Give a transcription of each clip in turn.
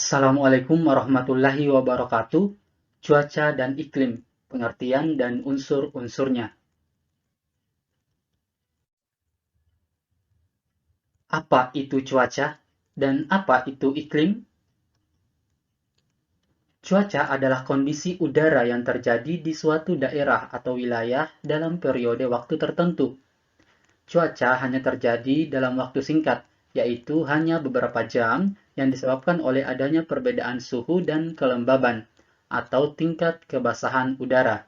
Assalamualaikum warahmatullahi wabarakatuh. Cuaca dan iklim, pengertian dan unsur-unsurnya. Apa itu cuaca dan apa itu iklim? Cuaca adalah kondisi udara yang terjadi di suatu daerah atau wilayah dalam periode waktu tertentu. Cuaca hanya terjadi dalam waktu singkat, yaitu hanya beberapa jam yang disebabkan oleh adanya perbedaan suhu dan kelembaban, atau tingkat kebasahan udara.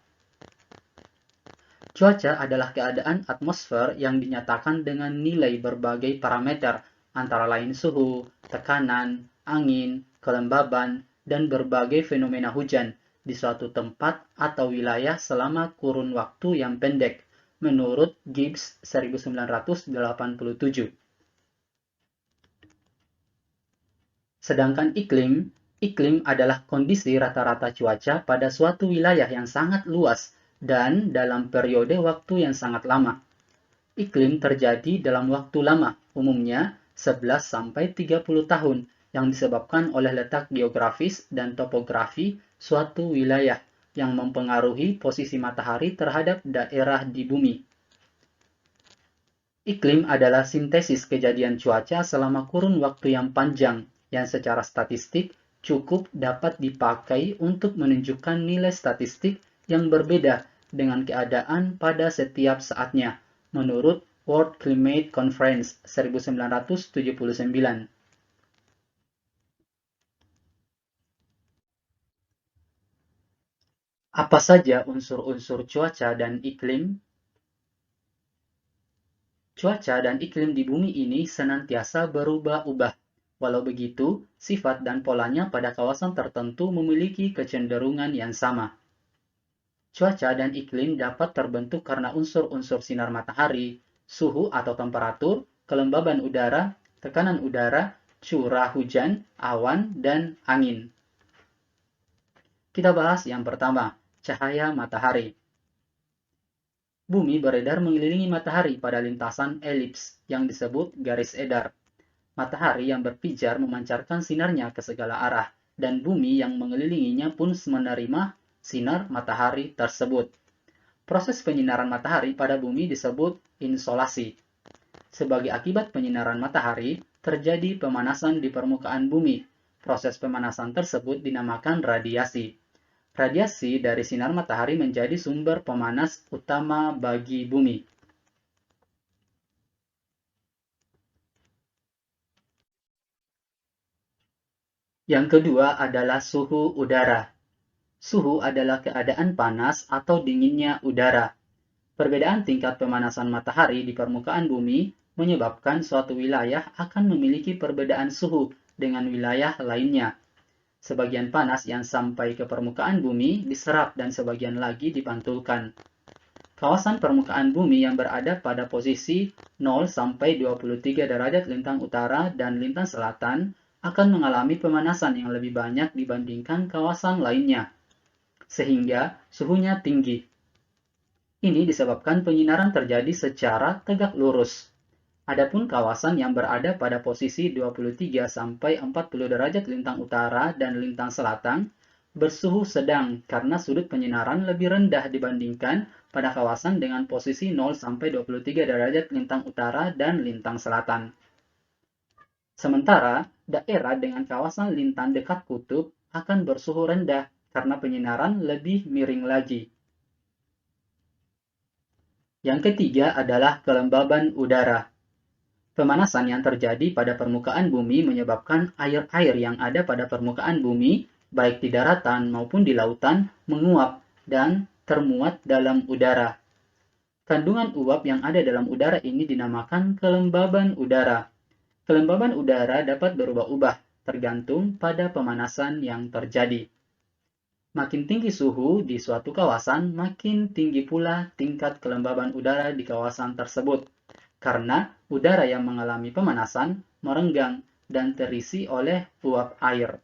Cuaca adalah keadaan atmosfer yang dinyatakan dengan nilai berbagai parameter, antara lain suhu, tekanan, angin, kelembaban, dan berbagai fenomena hujan di suatu tempat atau wilayah selama kurun waktu yang pendek, menurut Gibbs 1987. Sedangkan iklim adalah kondisi rata-rata cuaca pada suatu wilayah yang sangat luas dan dalam periode waktu yang sangat lama. Iklim terjadi dalam waktu lama, umumnya 11-30 tahun, yang disebabkan oleh letak geografis dan topografi suatu wilayah yang mempengaruhi posisi matahari terhadap daerah di bumi. Iklim adalah sintesis kejadian cuaca selama kurun waktu yang panjang, yang secara statistik cukup dapat dipakai untuk menunjukkan nilai statistik yang berbeda dengan keadaan pada setiap saatnya, menurut World Climate Conference 1979. Apa saja unsur-unsur cuaca dan iklim? Cuaca dan iklim di bumi ini senantiasa berubah-ubah. Walau begitu, sifat dan polanya pada kawasan tertentu memiliki kecenderungan yang sama. Cuaca dan iklim dapat terbentuk karena unsur-unsur sinar matahari, suhu atau temperatur, kelembaban udara, tekanan udara, curah hujan, awan, dan angin. Kita bahas yang pertama, cahaya matahari. Bumi beredar mengelilingi matahari pada lintasan elips yang disebut garis edar. Matahari yang berpijar memancarkan sinarnya ke segala arah, dan bumi yang mengelilinginya pun menerima sinar matahari tersebut. Proses penyinaran matahari pada bumi disebut insolasi. Sebagai akibat penyinaran matahari, terjadi pemanasan di permukaan bumi. Proses pemanasan tersebut dinamakan radiasi. Radiasi dari sinar matahari menjadi sumber pemanas utama bagi bumi. Yang kedua adalah suhu udara. Suhu adalah keadaan panas atau dinginnya udara. Perbedaan tingkat pemanasan matahari di permukaan bumi menyebabkan suatu wilayah akan memiliki perbedaan suhu dengan wilayah lainnya. Sebagian panas yang sampai ke permukaan bumi diserap dan sebagian lagi dipantulkan. Kawasan permukaan bumi yang berada pada posisi 0-23 derajat lintang utara dan lintang selatan akan mengalami pemanasan yang lebih banyak dibandingkan kawasan lainnya, sehingga suhunya tinggi. Ini disebabkan penyinaran terjadi secara tegak lurus. Adapun kawasan yang berada pada posisi 23-40 derajat lintang utara dan lintang selatan bersuhu sedang karena sudut penyinaran lebih rendah dibandingkan pada kawasan dengan posisi 0-23 derajat lintang utara dan lintang selatan. Sementara, daerah dengan kawasan lintang dekat kutub akan bersuhu rendah karena penyinaran lebih miring lagi. Yang ketiga adalah kelembaban udara. Pemanasan yang terjadi pada permukaan bumi menyebabkan air-air yang ada pada permukaan bumi, baik di daratan maupun di lautan, menguap dan termuat dalam udara. Kandungan uap yang ada dalam udara ini dinamakan kelembaban udara. Kelembaban udara dapat berubah-ubah, tergantung pada pemanasan yang terjadi. Makin tinggi suhu di suatu kawasan, makin tinggi pula tingkat kelembaban udara di kawasan tersebut. Karena udara yang mengalami pemanasan merenggang dan terisi oleh uap air.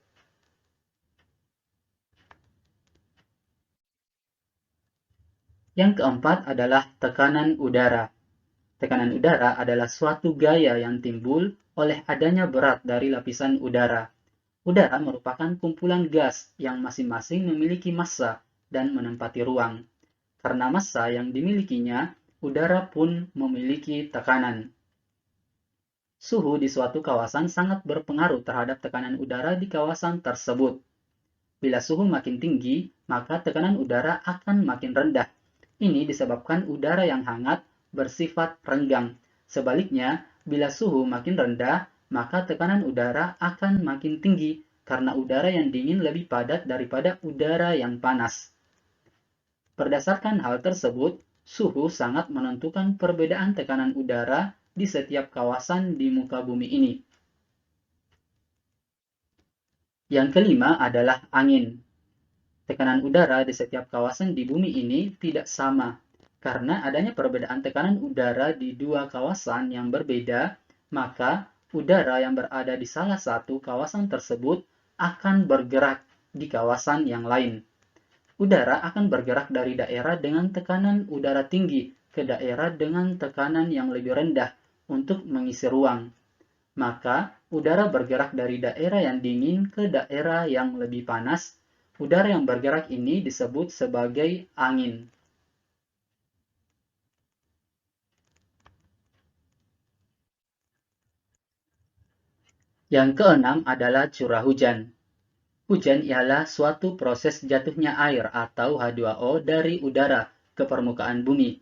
Yang keempat adalah tekanan udara. Tekanan udara adalah suatu gaya yang timbul oleh adanya berat dari lapisan udara. Udara merupakan kumpulan gas yang masing-masing memiliki massa dan menempati ruang. Karena massa yang dimilikinya, udara pun memiliki tekanan. Suhu di suatu kawasan sangat berpengaruh terhadap tekanan udara di kawasan tersebut. Bila suhu makin tinggi, maka tekanan udara akan makin rendah. Ini disebabkan udara yang hangat bersifat renggang. Sebaliknya, bila suhu makin rendah, maka tekanan udara akan makin tinggi karena udara yang dingin lebih padat daripada udara yang panas. Berdasarkan hal tersebut, suhu sangat menentukan perbedaan tekanan udara di setiap kawasan di muka bumi ini. Yang kelima adalah angin. Tekanan udara di setiap kawasan di bumi ini tidak sama. Karena adanya perbedaan tekanan udara di dua kawasan yang berbeda, maka udara yang berada di salah satu kawasan tersebut akan bergerak di kawasan yang lain. Udara akan bergerak dari daerah dengan tekanan udara tinggi ke daerah dengan tekanan yang lebih rendah untuk mengisi ruang. Maka, udara bergerak dari daerah yang dingin ke daerah yang lebih panas. Udara yang bergerak ini disebut sebagai angin. Yang keenam adalah curah hujan. Hujan ialah suatu proses jatuhnya air atau H2O dari udara ke permukaan bumi.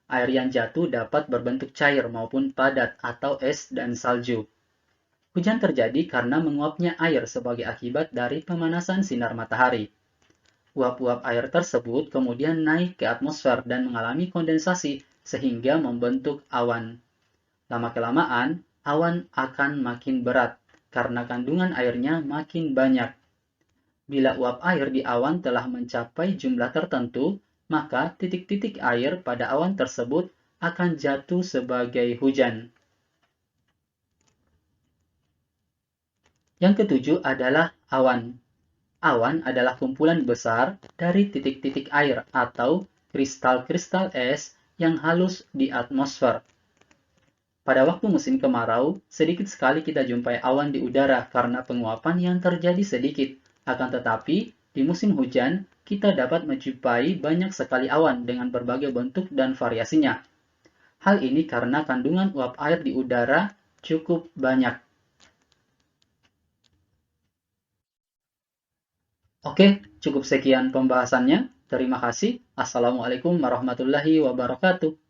Air yang jatuh dapat berbentuk cair maupun padat atau es dan salju. Hujan terjadi karena menguapnya air sebagai akibat dari pemanasan sinar matahari. Uap-uap air tersebut kemudian naik ke atmosfer dan mengalami kondensasi sehingga membentuk awan. Lama-kelamaan, awan akan makin berat karena kandungan airnya makin banyak. Bila uap air di awan telah mencapai jumlah tertentu, maka titik-titik air pada awan tersebut akan jatuh sebagai hujan. Yang ketujuh adalah awan. Awan adalah kumpulan besar dari titik-titik air atau kristal-kristal es yang halus di atmosfer. Pada waktu musim kemarau, sedikit sekali kita jumpai awan di udara karena penguapan yang terjadi sedikit. Akan tetapi, di musim hujan, kita dapat menjumpai banyak sekali awan dengan berbagai bentuk dan variasinya. Hal ini karena kandungan uap air di udara cukup banyak. Oke, cukup sekian pembahasannya. Terima kasih. Assalamualaikum warahmatullahi wabarakatuh.